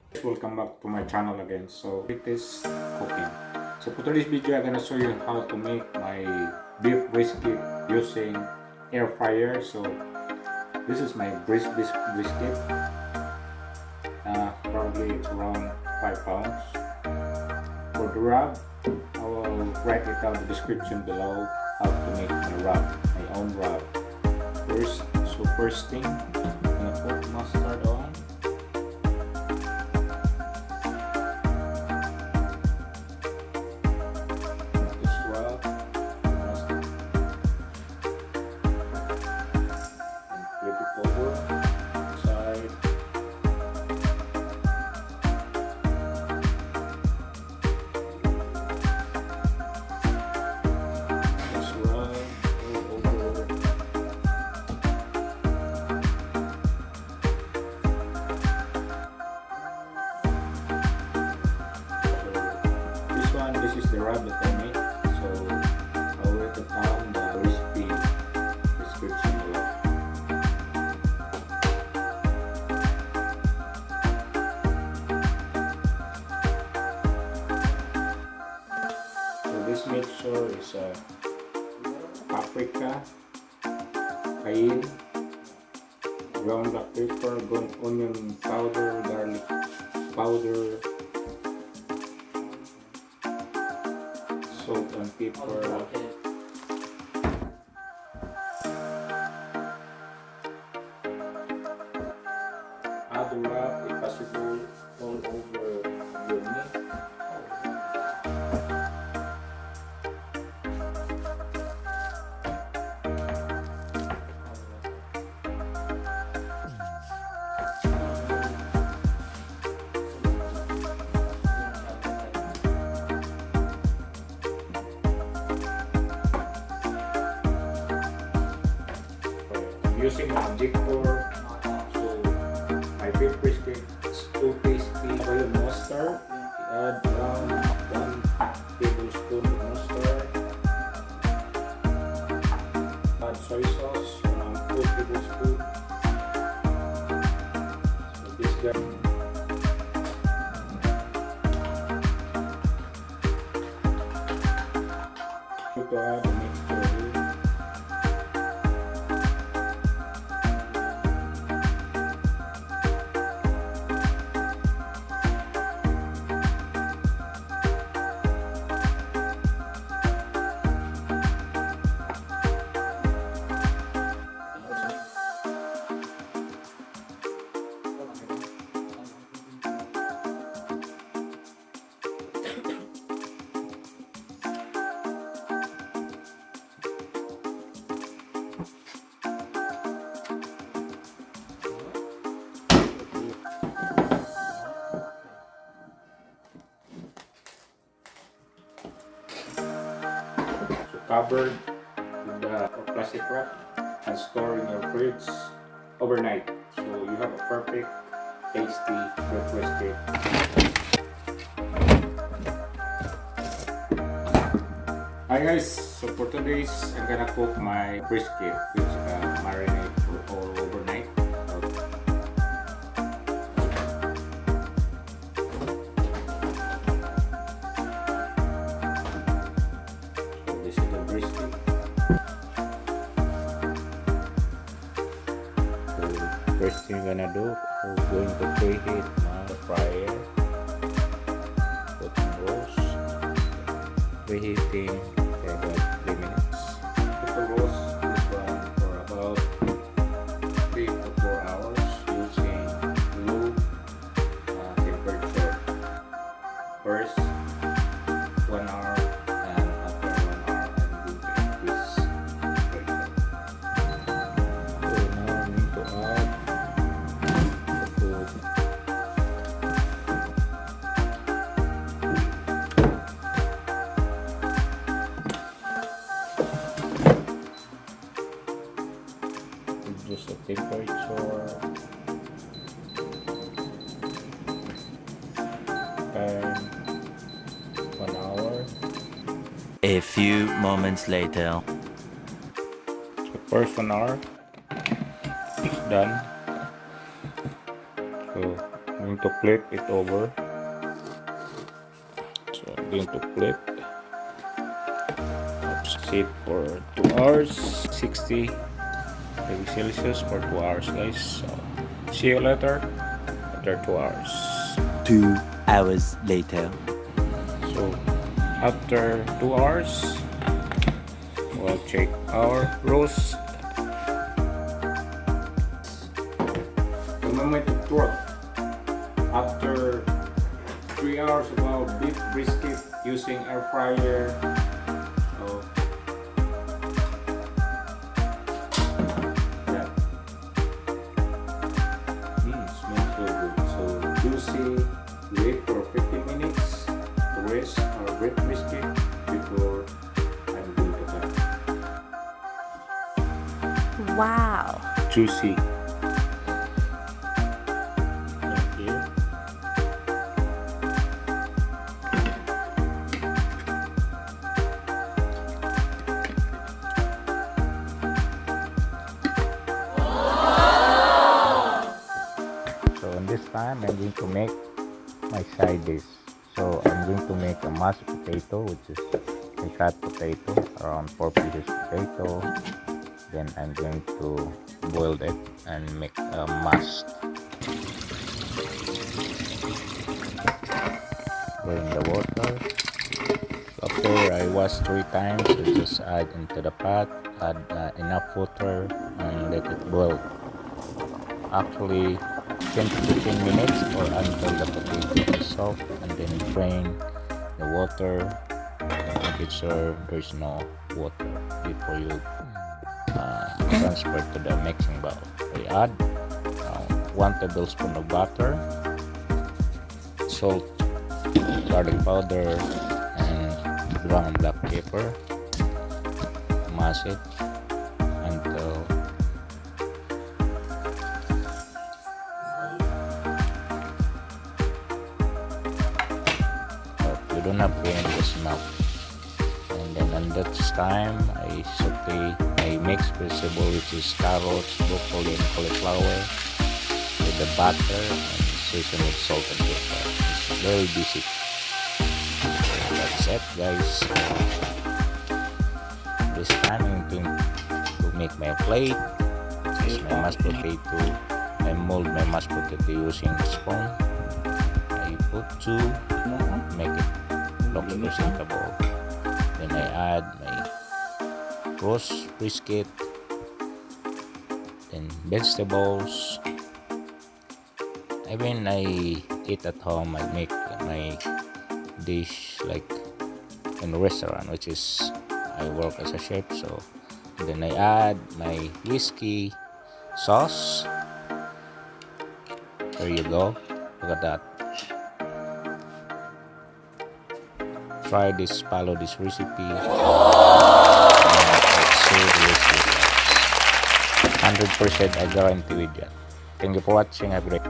Welcome back to my channel again. So it is cooking. So for today's video, I'm gonna show you how to make my beef brisket using air fryer. So this is my brisket. Probably it's around 5 pounds. For the rub, I will write it down in the description below how to make my own rub. First thing, I'm gonna put mustard on. This is the rub that I made, so I'll write it down the recipe description below. So this mixture is paprika, cayenne, ground black pepper, onion powder, garlic powder, salt and pepper, add the wrap if possible all over your meat. Using a jigsaw, so my beef brisket is too tasty. Cayenne mustard, add around 1 tablespoon of mustard. Add soy sauce, around 2 tablespoons. So this guy. To add the mixture. Covered with the plastic wrap and store in your fridge overnight, so you have a perfect, tasty beef brisket. Hi guys, so for today's I'm gonna cook my brisket, which marinate for all overnight. First thing we're gonna do, we're going to preheat the fryer. Put on roast. Preheating for about 3 minutes. Put the roast this one for about 3 to 4 hours using low temperature. First 1 hour, and after 1 hour I'm going to increase temperature. So now I need to add reduce the temperature and 1 hour. A few moments later. So first 1 hour is done. So I'm going to flip it over. So I'm going to flip. Sit for 2 hours, 60 degrees Celsius for 2 hours, guys. So see you later after 2 hours. 2 hours later. So after 2 hours, we'll check our roast. The moment of truth. After 3 hours of our beef brisket using air fryer. So yeah. Smells so good. So juicy. Wait for 50 minutes to rest our beef brisket before I'm going to cut. Wow. Juicy. Thank you. So this time I'm going to make my side dish. So I'm going to make a mashed potato, which is a cut potato, around 4 pieces potato. Then I'm going to boil it and make a mashed. Boil the water. After I wash 3 times, I just add into the pot, add enough water and let it boil. Actually 10 to 15 minutes or until the potato is soft, and then drain the water and make sure there's no water before you transfer to the mixing bowl. I add 1 tablespoon of butter, salt, garlic powder, and ground black pepper. Mash it until you don't have to end the smoke. And then at that time I mix vegetable, which is carrots, broccoli, and cauliflower with the butter and season with salt and pepper. It's very basic. That's it, guys. This time I'm going to make my plate. This is my mashed potato. I mold my mashed potato using a spoon. I put 2, make it look presentable. Then I add my roast brisket, then vegetables. When I eat at home, I make my dish like in a restaurant, which is I work as a chef. So then I add my whiskey sauce. There you go. Look at that. Try this, follow this recipe. It's so delicious. 100% I guarantee with that. Thank you for watching. Have a great